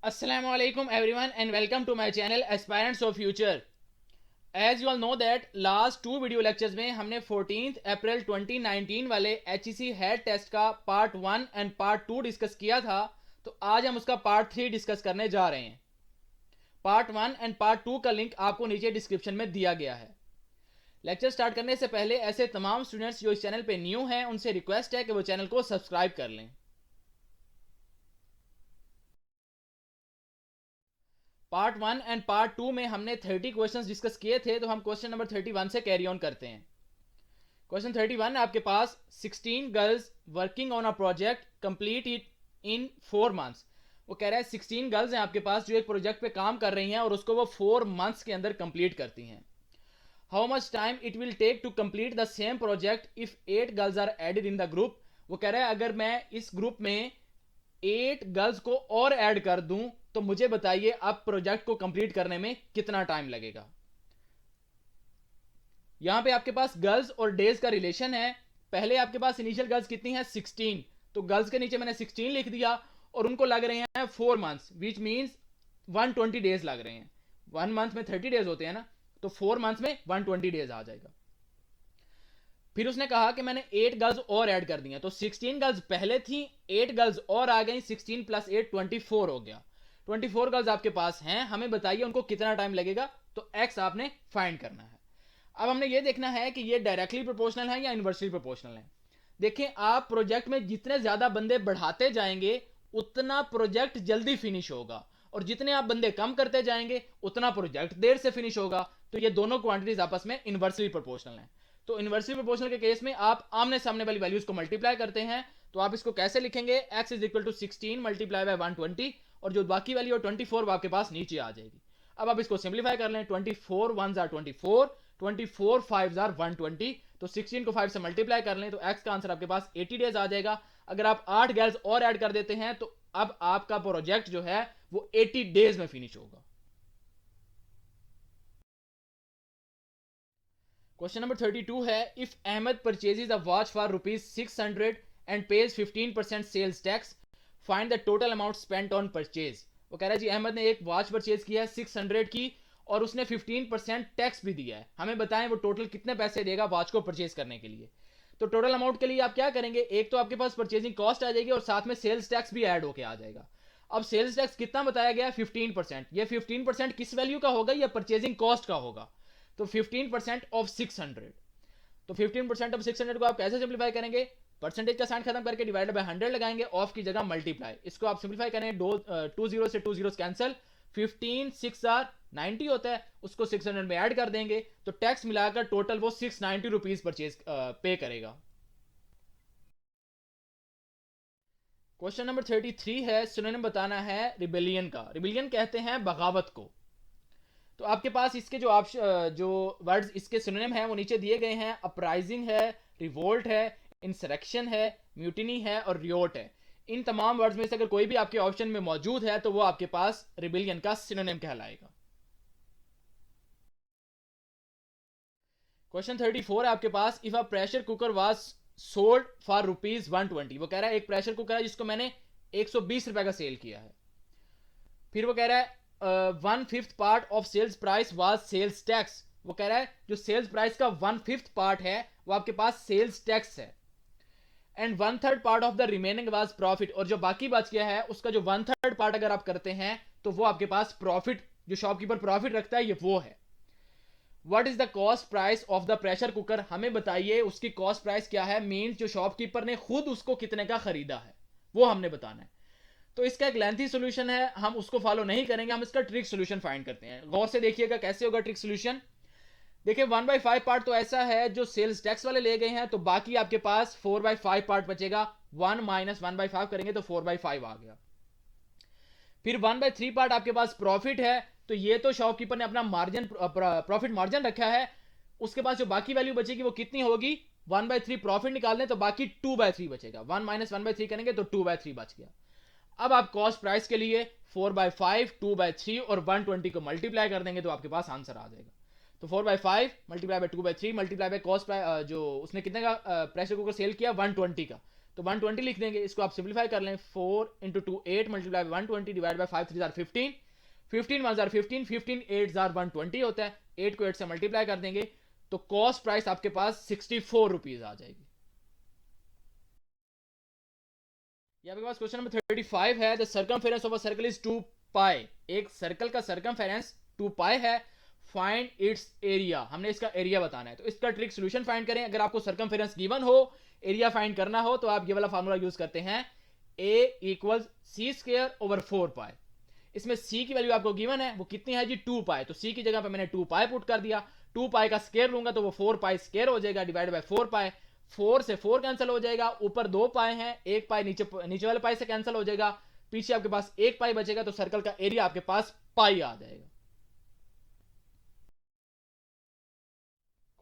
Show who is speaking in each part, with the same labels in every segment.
Speaker 1: Assalamualaikum everyone and welcome to my channel Aspirants of Future. As you all know that last 2 video lectures में हमने 14 अप्रैल 2019 वाले HEC head test का part 1 and part 2 discuss किया था, तो आज हम उसका पार्ट 3 डिस्कस करने जा रहे हैं। पार्ट 1 एंड पार्ट 2 का लिंक आपको नीचे डिस्क्रिप्शन में दिया गया है। लेक्चर स्टार्ट करने से पहले ऐसे तमाम स्टूडेंट्स जो इस चैनल पे न्यू हैं उनसे रिक्वेस्ट है कि वो चैनल को सब्सक्राइब कर लें। पार्ट 1 एंड पार्ट 2 में हमने 30 क्वेश्चंस डिस्कस किए थे, तो हम क्वेश्चन नंबर 31 से कैरी ऑन करते हैं। क्वेश्चन 31 आपके पास 16 girls working on a project complete it in 4 months. वो कह रहा है 16 गर्ल्स हैं आपके पास जो एक प्रोजेक्ट पे काम कर रही हैं और उसको वो 4 मंथ्स के अंदर कंप्लीट करती हैं। How much time it will take to complete the same project if 8 girls are added in the group. वो कह रहा है अगर मैं इस ग्रुप में 8 गर्ल्स को और ऐड कर दूं तो मुझे बताइए अब प्रोजेक्ट को कंप्लीट करने में कितना टाइम लगेगा। यहां पे आपके पास गर्ल्स और डेज का रिलेशन है। पहले आपके पास इनिशियल गर्ल्स कितनी है 16, तो गर्ल्स के नीचे मैंने 16 लिख दिया और उनको लग रहे हैं 4 मंथ्स विच मीन्स 120 डेज लग रहे हैं। 1 मंथ में 30 डेज होते हैं ना, तो 4 मंथ्स में 120 डेज आ जाएगा। फिर उसने कहा कि मैंने 8 गर्ल्स और ऐड कर दी हैं, तो 16 गर्ल्स पहले थी, 8 गर्ल्स और आ गई, 16 प्लस 8 24 हो गया। 24 गर्ल्स आपके पास हैं, हमें बताइए उनको कितना टाइम लगेगा। तो एक्स आपने फाइंड करना है। अब हमने ये देखना है कि ये डायरेक्टली प्रोपोर्शनल है या इनवर्सली प्रोपोर्शनल है। देखिए, आप प्रोजेक्ट में जितने ज्यादा बंदे बढ़ाते जाएंगे उतना प्रोजेक्ट जल्दी फिनिश होगा, और जितने आप बंदे कम करते जाएंगे उतना प्रोजेक्ट देर से फिनिश होगा। तो ये दोनों क्वांटिटीज आपस में इनवर्सली प्रोपोर्शनल हैं। तो इनवर्सली प्रोपोर्शनल के केस में आप आमने सामने वाली वैल्यूज को मल्टीप्लाई करते हैं। तो आप इसको कैसे लिखेंगे, x is equal to 16 multiply by 120, और जो बाकी वैल्यू 24 आपके पास नीचे आ जाएगी। अब आप इसको सिंप्लीफाई कर लें, 24 1s आर 24, 24 5s आर 120, तो 16 को 5 से मल्टीप्लाई कर लें तो x का आंसर आपके पास 80 डेज आ जाएगा। अगर आप 8 गर्ल्स और ऐड कर देते हैं तो अब आपका प्रोजेक्ट जो है वो 80 डेज में फिनिश होगा। क्वेश्चन नंबर 32 है, if Ahmed purchases a watch for ₹600 and pays 15% sales tax, find the total amount spent on purchase. वो कह रहा है जी अहमद ने एक वॉच परचेज किया है 600 की और उसने 15% टैक्स भी दिया है, हमें बताएं वो टोटल कितने पैसे देगा वॉच को परचेज करने के लिए। तो टोटल अमाउंट के लिए आप क्या करेंगे, एक तो आपके पास परचेजिंग कॉस्ट आ जाएगी और साथ में सेल्स टैक्स भी ऐड होके आ जाएगा। अब सेल्स टैक्स कितना बताया गया, 15%। ये 15% किस वैल्यू का होगा, या परचेजिंग कॉस्ट का होगा। तो 15% ऑफ 600, तो 15% ऑफ 600 को आप कैसे सिंप्लीफाई करेंगे, परसेंटेज का साइन खत्म करके डिवाइडेड बाय 100 लगाएंगे, ऑफ की जगह मल्टीप्लाई। इसको आप सिंप्लीफाई करें, 2 जीरो से 2 जीरो कैंसिल, 15 6 आर 90 होता है, उसको 600 में ऐड कर देंगे तो टैक्स मिलाकर टोटल वो 690 रुपीज परचेज पे करेगा। क्वेश्चन नंबर 33 है, सिनोनिम बताना है रिबेलियन का। रिबेलियन कहते हैं बगावत को। तो आपके पास इसके जो वर्ड्स इसके सिनोनिम हैं वो नीचे दिए गए हैं। अपराइजिंग है, रिवोल्ट है, इंसरेक्शन है, म्यूटिनी है और रियोट है। इन तमाम वर्ड्स में से अगर कोई भी आपके ऑप्शन में मौजूद है तो वो आपके पास रिबेलियन का सिनोनिम कहलाएगा। क्वेश्चन 34 है आपके पास, if a pressure cooker was sold for ₹120। वो कह रहा है एक प्रेशर कुकर है जिसको मैंने 120 रुपए का सेल किया है। फिर वो कह रहा है 1/5 part of sales price was sales tax. वो कह रहा है जो सेल्स प्राइस का 1/5 पार्ट है वो आपके पास सेल्स टैक्स है। And 1/3 part of the remaining was profit, और जो बाकी बच गया है उसका जो 1/3 पार्ट अगर आप करते हैं तो वो आपके पास प्रॉफिट, जो शॉपकीपर प्रॉफिट रखता है, ये वो है। What is the cost price of the pressure cooker, हमें बताइए उसकी कॉस्ट प्राइस क्या है, मींस जो शॉपकीपर ने खुद उसको कितने का खरीदा है वो हमने बताना है। तो इसका एक लेंथी सोल्यूशन है, हम उसको फॉलो नहीं करेंगे, हम इसका ट्रिक सोल्यूशन फाइंड करते हैं। गौर से देखिएगा कैसे होगा ट्रिक सोल्यूशन। देखिए 1/5 पार्ट तो ऐसा है जो सेल्स टैक्स वाले ले गए हैं, तो बाकी आपके पास 4/5 पार्ट बचेगा। 1 माइनस 1/5 करेंगे तो 4/5 आ गया। फिर 1/3 पार्ट आपके पास प्रॉफिट है, तो ये तो शॉपकीपर ने अपना मार्जिन, प्रॉफिट मार्जिन रखा है। उसके पास जो बाकी वैल्यू बचेगी वो कितनी होगी, 1/3 प्रॉफिट निकाल दें तो बाकी 2/3 बचेगा। 1 माइनस 1/3 करेंगे तो 2/3 बच गया। अब आप कॉस्ट प्राइस के लिए 4/5, 2/3 और 120 को मल्टीप्लाई कर देंगे तो आपके पास आंसर आ जाएगा। तो 4/5 multiply by 2/3 multiply by cost, जो उसने कितने का प्रेशर कुकर सेल किया 120 का, तो 120 लिख देंगे, इसको आप सिंप्लीफाई कर लें, 4 इंटू 2 8 मल्टीप्लाई 120 डिवाइड बाई 5 3 15, 15 1 15, 15 8 120 होता है, 8 को 8 से मल्टीप्लाई कर देंगे तो कॉस्ट प्राइस आपके पास 64 रुपीज आ जाएगी। ये आपके पास क्वेश्चन नंबर 35 है, the circumference of a circle is 2 पाई। एक सर्कल का सर्कमफेरेंस 2 पाई है, फाइंड इट्स एरिया, हमने इसका एरिया बताना है। तो इसका ट्रिक सॉल्यूशन फाइंड करें। अगर आपको सर्कमफेरेंस गिवन हो, एरिया फाइंड करना हो, तो आप ये वाला फार्मूला यूज करते हैं, a equal c square over 4 pi. इसमें c की वैल्यू आपको गिवन है, वो कितनी है जी 2 पाई, तो c की जगह पे मैंने 2 पाई पुट कर दिया। 2 पाई का स्क्वायर लूंगा तो वो 4 पाई स्क्वायर हो जाएगा, डिवाइड बाय 4 पाई। 4 से 4 कैंसिल हो जाएगा, ऊपर 2 पाई हैं, एक पाई नीचे वाले पाई से कैंसिल हो जाएगा, पीछे आपके पास एक पाई बचेगा, तो सर्कल का एरिया आपके पास पाई आ जाएगा।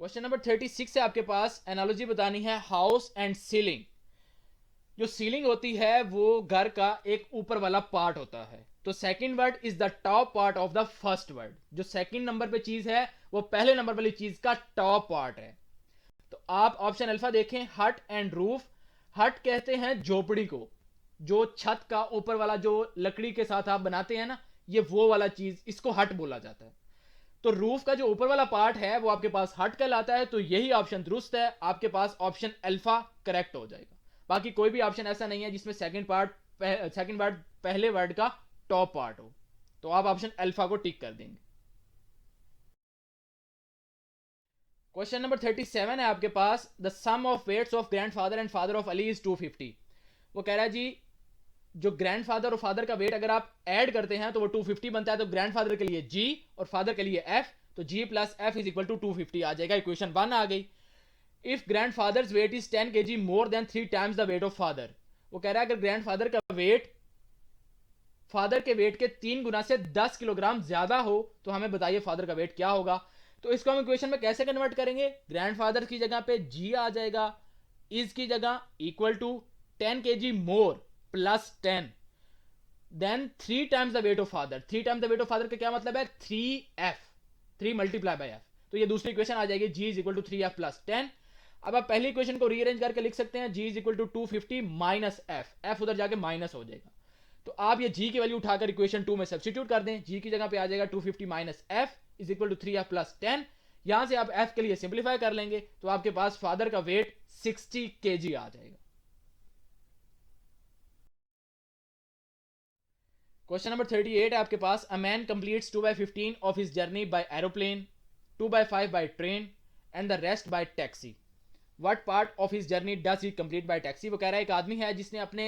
Speaker 1: क्वेश्चन नंबर 36 है आपके पास, एनालॉजी बतानी है हाउस एंड सीलिंग। जो सीलिंग होती है वो घर का एक ऊपर वाला पार्ट होता है, तो second word is the top part of the first word. जो सेकंड नंबर पे चीज है वो पहले नंबर वाली चीज का टॉप पार्ट है। तो आप ऑप्शन अल्फा देखें, हट एंड रूफ। हट कहते हैं झोपड़ी को, जो छत का ऊपर वाला जो लकड़ी के साथ आप बनाते हैं ना, ये वो वाला चीज, इसको हट बोला जाता है। तो रूफ का जो ऊपर वाला पार्ट है वो आपके पास हट कहलाता है, तो यही ऑप्शन दुरुस्त है, आपके पास ऑप्शन अल्फा करेक्ट हो जाएगा। बाकी कोई भी ऑप्शन ऐसा नहीं है जिसमें सेकंड वर्ड पहले वर्ड का टॉप पार्ट हो, तो आप ऑप्शन अल्फा को टिक कर देंगे। क्वेश्चन नंबर 37 है आपके पास, the sum of weights of grandfather and father of Ali is 250। वो कह रहा है जी जो ग्रैंडफादर और फादर का वेट अगर आप ऐड करते हैं तो वो 250 बनता है। तो ग्रैंडफादर के लिए g और फादर के लिए f, तो g plus f is equal to 250 आ जाएगा। इक्वेशन 1 आ गई। If grandfather's weight is 10 kg more than 3 times the weight of father. वो कह रहा है अगर ग्रैंडफादर का वेट फादर के वेट के 3 गुना से 10 किलोग्राम ज्यादा हो तो हमें बताइए फादर का वेट क्या होगा। तो इसको हम इक्वेशन में कैसे कन्वर्ट करेंगे, ग्रैंडफादर की जगह पे g आ जाएगा, इज की जगह equal to 10 kg more plus 10 than 3 times the weight of father. 3 times the weight of father का क्या मतलब है, 3f, 3 मल्टीप्लाई बाय f। तो ये दूसरी इक्वेशन आ जाएगी, g is equal to 3f plus 10। अब आप पहली इक्वेशन को रीअरेंज करके लिख सकते हैं, g is equal to 250 minus f उधर जाके माइनस हो जाएगा। तो आप ये g की वैल्यू उठाकर इक्वेशन 2 में सब्स्टिट्यूट कर दें, g की जगह पे आ जाएगा 250 minus f is equal to 3f plus 10। यहां से आप f के लिए सिंप्लीफाई कर लेंगे तो आपके पास फादर का वेट 60 kg आ जाएगा। क्वेश्चन नंबर 38 है आपके पास, a man completes 2/15 of his journey by aeroplane, 2/5 by train and the rest by taxi. What part of his journey does he complete by taxi. वो कह रहा है एक आदमी है जिसने अपने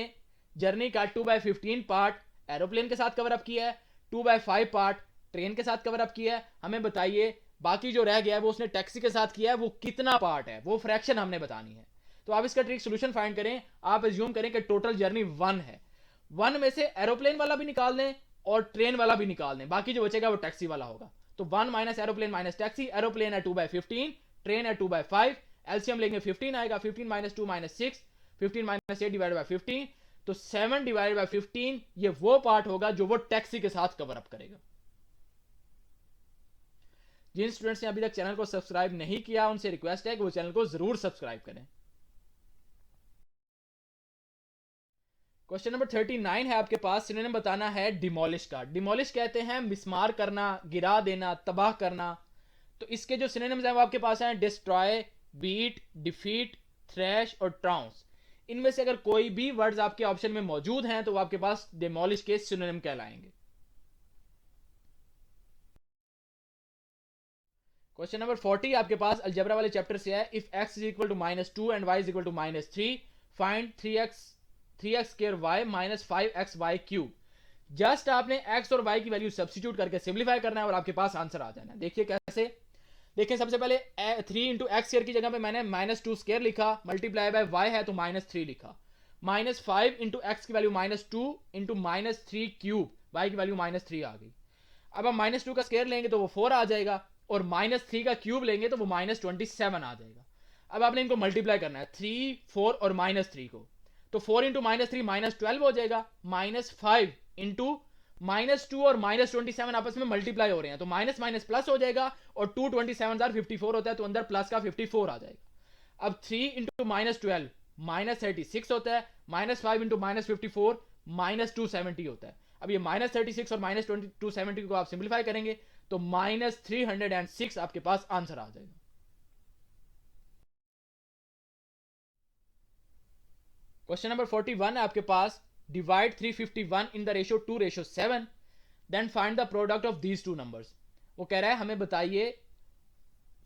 Speaker 1: जर्नी का 2/15 पार्ट एरोप्लेन के साथ कवर अप किया है, 2/5 पार्ट ट्रेन के साथ कवर अप किया है। हमें बताइए बाकी जो रह गया है वो उसने टैक्सी के साथ किया है, वो कितना पार्ट है, वो फ्रैक्शन हमने बतानी है। तो आप इसका ट्रिक सोल्यूशन फाइंड करें। आप एज्यूम करें कि टोटल जर्नी 1 है, 1 में से एरोप्लेन वाला भी निकाल दें और ट्रेन वाला भी निकाल दें, बाकी जो बचेगा वो टैक्सी वाला होगा। तो 1 minus aeroplane minus taxi, aeroplane है 2/15, ट्रेन है 2/5, एलसीएम लेंगे 15 आएगा, 15 minus 2 minus 6, 15 minus 8 divide by 15, तो 7 डिवाइड बाय 15 ये वो पार्ट होगा जो वो टैक्सी के साथ कवर अप करेगा। जिन स्टूडेंट्स ने अभी तक चैनल को सब्सक्राइब नहीं किया उनसे रिक्वेस्ट है कि वो चैनल को जरूर सब्सक्राइब करें। क्वेश्चन नंबर 39 है आपके पास, सिनोनिम बताना है डिमोलिश का। डिमोलिश कहते हैं मिसमार करना, गिरा देना, तबाह करना। तो इसके जो सिनोनिम्स हैं वो आपके पास हैं डिस्ट्रॉय, बीट, डिफीट, थ्रैश और ट्राउंस। इनमें से अगर कोई भी वर्ड्स आपके ऑप्शन में मौजूद हैं तो वो आपके पास डिमोलिश के सिनोनिम कहलाएंगे। क्वेश्चन नंबर 40 आपके पास अलजेब्रा वाले चैप्टर से है, if x is equal to -2 and y is equal to -3 find 3x square y minus 5xy cube. Just आपने x और y की वैल्यू सब्स्टिट्यूट करके सिंप्लीफाई करना है और आपके पास आंसर आ जाना है। देखिए कैसे, देखिए सबसे पहले 3 इंटू एक्स स्क्वायर की जगह पे मैंने -2 स्क्वायर लिखा, मल्टीप्लाई बाय y है तो -3 लिखा, -5 इंटू एक्स की वैल्यू -2 इंटू -3 क्यूब, y की वैल्यू -3 आ गई। अब हम -2 का स्क्वायर लेंगे तो वो 4 आ जाएगा और -3 का क्यूब लेंगे तो वो -27 आ जाएगा। अब आपने इनको मल्टीप्लाई करना है 3, 4 और -3 को, तो 4 इंटू -3 -12 हो जाएगा, -5 इंटू -2 और -27 आपस में मल्टीप्लाई हो रहे हैं तो माइनस माइनस प्लस हो जाएगा और 2 27 54 होता है तो अंदर प्लस का 54 आ जाएगा। अब 3 इंटू -12 -36 होता है, -5 इंटू -54 -270 होता है। अब ये -36 और -270 को आप सिंप्लीफाई करेंगे तो -306 आपके पास आंसर आ जाएगा। क्वेश्चन नंबर 41 है आपके पास, divide 351 in the ratio 2:7, then find the product of these two numbers. वो कह रहा है हमें बताइए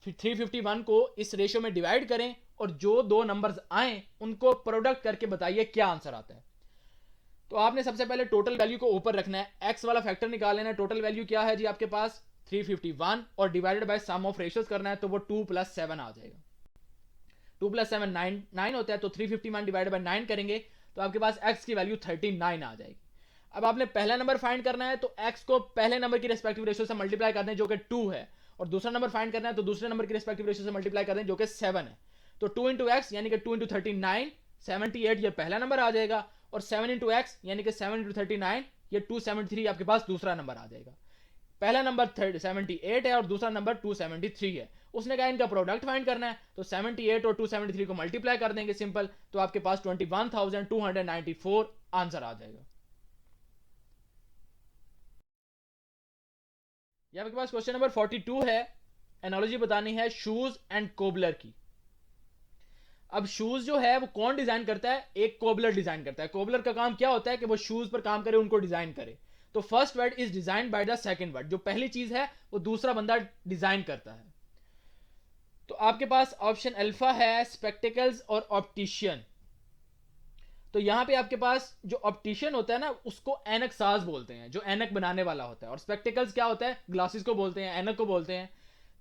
Speaker 1: 351 को इस रेशियो में डिवाइड करें और जो दो नंबर्स आए उनको प्रोडक्ट करके बताइए क्या आंसर आता है। तो आपने सबसे पहले टोटल वैल्यू को ऊपर रखना है, एक्स वाला फैक्टर निकाल लेना है। टोटल वैल्यू क्या है जी आपके पास 351 और divided by sum of ratios करना है, तो वो 2 + 7 आ जाएगा। 2 + 7 9 होता है, तो 351 डिवाइडेड बाय 9 करेंगे तो आपके पास x की वैल्यू 39 आ जाएगी। अब आपने पहला नंबर फाइंड करना है, तो x को पहले नंबर की रेस्पेक्टिव रेशियो से मल्टीप्लाई कर दें जो कि 2 है, और दूसरा नंबर फाइंड करना है तो दूसरे नंबर की रेस्पेक्टिव रेशियो से मल्टीप्लाई कर दें जो कि 7 है। तो 2 इंटू एक्स यानी कि 2 इंटू 39 78 ये पहला नंबर आ जाएगा, और 7 इंटू एक्स यानी कि 7 इंटू 39 ये 273 आपके पास दूसरा नंबर आ जाएगा। पहला नंबर 78 है और दूसरा नंबर 273 है। उसने कहा इनका प्रोडक्ट फाइंड करना है, तो 78 और 273 को मल्टीप्लाई कर देंगे सिंपल, तो आपके पास 21,294 आंसर आ जाएगा। ये आपके पास क्वेश्चन नंबर 42 है, एनालॉजी बतानी है शूज एंड कोबलर की। अब शूज जो है वो कौन डिजाइन करता है, एक कोबलर डिजाइन करता है। कोबलर का काम क्या होता है कि वो शूज पर काम करे, उनको डिजाइन करे। तो first word is design by the second word, जो पहली चीज है वो दूसरा बंदा डिजाइन करता है। तो आपके पास ऑप्शन अल्फा है स्पेक्टिकल्स और ऑप्टिशियन। तो यहां पे आपके पास जो ऑप्टिशियन होता है ना उसको एनक साज बोलते हैं, जो एनक बनाने वाला होता है, और स्पेक्टिकल्स क्या होता है, ग्लासेस को बोलते हैं, एनक को बोलते हैं।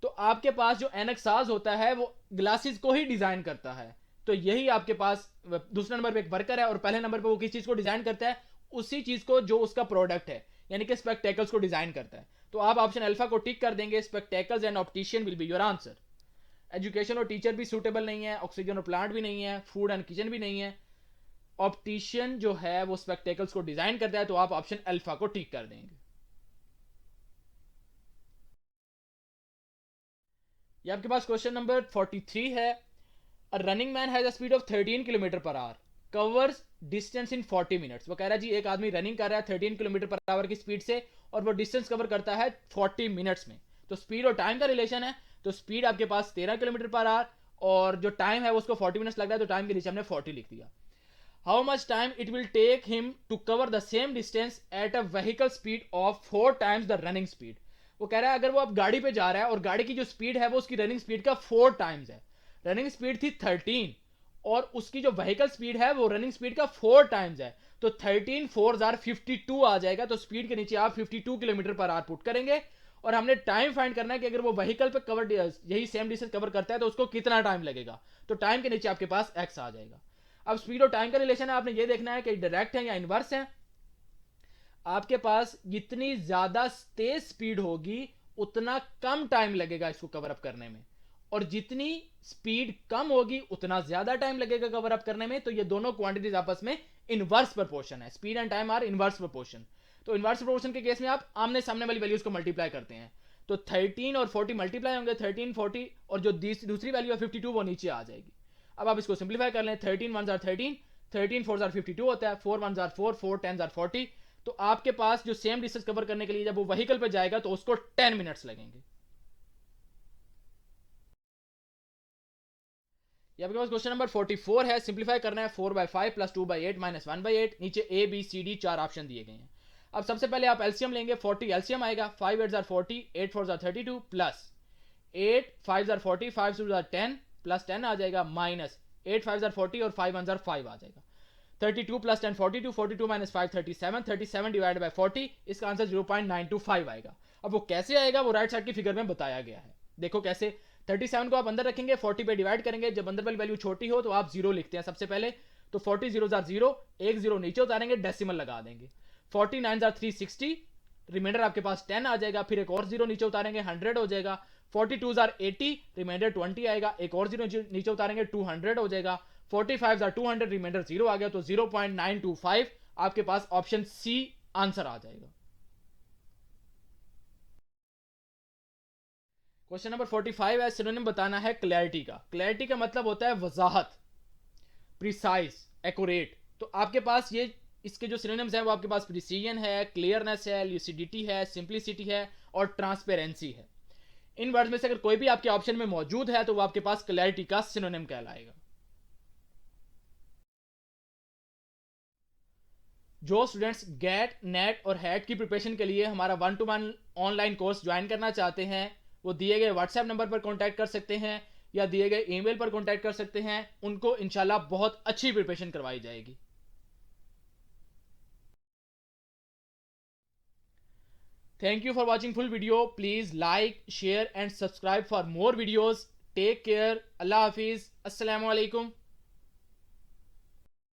Speaker 1: तो आपके पास जो एनक साज होता है वो ग्लासेस को ही डिजाइन करता है। तो यही आपके पास दूसरे नंबर पे एक वर्कर है और पहले नंबर पे वो किस चीज को डिजाइन करता है, उसी चीज को जो उसका प्रोडक्ट है, यानी कि स्पेक्टेकल्स को डिजाइन करता है। तो आप ऑप्शन अल्फा को टिक कर देंगे, spectacles and optician will be your answer. Education और टीचर भी सूटेबल नहीं है, ऑक्सीजन और प्लांट भी नहीं है, फूड एंड किचन भी नहीं है। ऑप्टिशियन जो है वो स्पेक्टेकल्स को डिजाइन करता है, तो आप ऑप्शन अल्फा को टिक कर देंगे। ये आपके पास क्वेश्चन नंबर 43 है, अ running man has a speed of 13 kilometre per hour covers distance in 40 minutes. वो कह रहा है जी एक आदमी रनिंग कर रहा है 13 किलोमीटर पर आवर की स्पीड से और वो डिस्टेंस कवर करता है 40 मिनट्स में। तो स्पीड और टाइम का रिलेशन है, तो स्पीड आपके पास 13 किलोमीटर पर आवर और जो टाइम है वो उसको 40 मिनट्स लग रहा है, तो टाइम के नीचे हमने 40 लिख दिया। How much time it will take him to cover the same distance at a vehicle speed of 4 times the running speed. वो कह रहा है अगर वो अब गाड़ी पे जा रहा है और गाड़ी की जो स्पीड है वो उसकी रनिंग स्पीड का 4 टाइम्स है। रनिंग स्पीड थी 13 और उसकी जो व्हीकल स्पीड है वो रनिंग स्पीड का 4 टाइम्स है, तो 13 4 52 आ जाएगा। तो स्पीड के नीचे आप 52 किलोमीटर पर आवर पुट करेंगे और हमने टाइम फाइंड करना है कि अगर वो व्हीकल पे कवर यही सेम डिस्टेंस कवर करता है तो उसको कितना टाइम लगेगा। तो टाइम के नीचे आपके पास एक्स आ जाएगा। अब स्पीड और टाइम का रिलेशन है, आपने ये देखना है कि डायरेक्ट है या इनवर्स है। आपके पास जितनी ज्यादा तेज स्पीड होगी उतना कम टाइम लगेगा इसको कवर अप करने में, और जितनी स्पीड कम होगी उतना ज्यादा टाइम लगेगा कवर अप करने में। तो ये दोनों क्वांटिटीज आपस में इनवर्स प्रोपोर्शन है, speed and time are inverse proportion. तो इनवर्स प्रोपोर्शन के केस में आप आमने सामने वाली वैल्यूज को मल्टीप्लाई करते हैं, तो 13 और 40 मल्टीप्लाई होंगे, 13 40 और जो दूसरी वैल्यू है 52 वो नीचे आ जाएगी। अब आप इसको सिंप्लीफाई कर लें, 13 1 13, 13 4 52 होता है, 4 1 4, 4 10 40। तो आपके पास जो सेम डिस्टेंस कवर करने के लिए जब वो व्हीकल पे जाएगा तो उसको 10 मिनट्स लगेंगे। ये आपके पास क्वेश्चन नंबर 44 है, सिंप्लीफाई करना है 4/5 + 2/8 - 1/8। नीचे A B C D 4 option दिए गए हैं। अब सबसे पहले आप एलसीएम लेंगे, 40 एलसीएम आएगा, 5 8 40, 8 4 32 प्लस 8 5 40, 5 2 10 प्लस 10 आ जाएगा, माइनस 8 5 40 और 5 1 5 आ जाएगा। 32 प्लस 10 42, 42 माइनस 5 37, 37 डिवाइड बाय 40, इसका आंसर 0.925 आएगा। अब वो कैसे आएगा वो राइट साइड की फिगर में बताया गया है। देखो कैसे, 37 को आप अंदर रखेंगे, 40 पे डिवाइड करेंगे, जब अंदर वाली वैल्यू छोटी हो तो आप 0 लिखते हैं सबसे पहले। तो 40 0 0, एक 0 नीचे उतारेंगे, डेसिमल लगा देंगे। 49 360, रिमाइंडर आपके पास 10 आ जाएगा, फिर एक और 0 नीचे उतारेंगे, 100 हो जाएगा। 42 80, रिमाइंडर 20 आएगा, एक और 0 नीचे उतारेंगे, 200 हो जाएगा। 45 200, रिमाइंडर 0 आ गया, तो 0.925 आपके पास ऑप्शन सी आंसर आ जाएगा। क्वेश्चन नंबर 45 है, सिनोनिम बताना है क्लैरिटी का। क्लैरिटी का मतलब होता है वजाहत, प्रिसाइज, एक्यूरेट। तो आपके पास ये इसके जो सिनोनिम्स हैं वो आपके पास प्रिसीजन है, क्लियरनेस है, ल्यूसिडिटी है, सिंप्लिसिटी है और ट्रांसपेरेंसी है। इन वर्ड्स में से अगर कोई भी आपके ऑप्शन में मौजूद है तो वो आपके पास क्लैरिटी का सिनोनिम कहलाएगा। जो स्टूडेंट्स गेट, नेट और हैट की प्रिपरेशन के लिए हमारा 1-to-1 ऑनलाइन कोर्स ज्वाइन करना चाहते हैं वो दिए गए व्हाट्सएप नंबर पर कॉन्टैक्ट कर सकते हैं या दिए गए ईमेल पर कॉन्टैक्ट कर सकते हैं। उनको इंशाल्लाह बहुत अच्छी प्रिपरेशन करवाई जाएगी। Thank you for watching full video. Please like, share and subscribe for more videos. Take care. Allah Hafiz. Assalamu alaikum.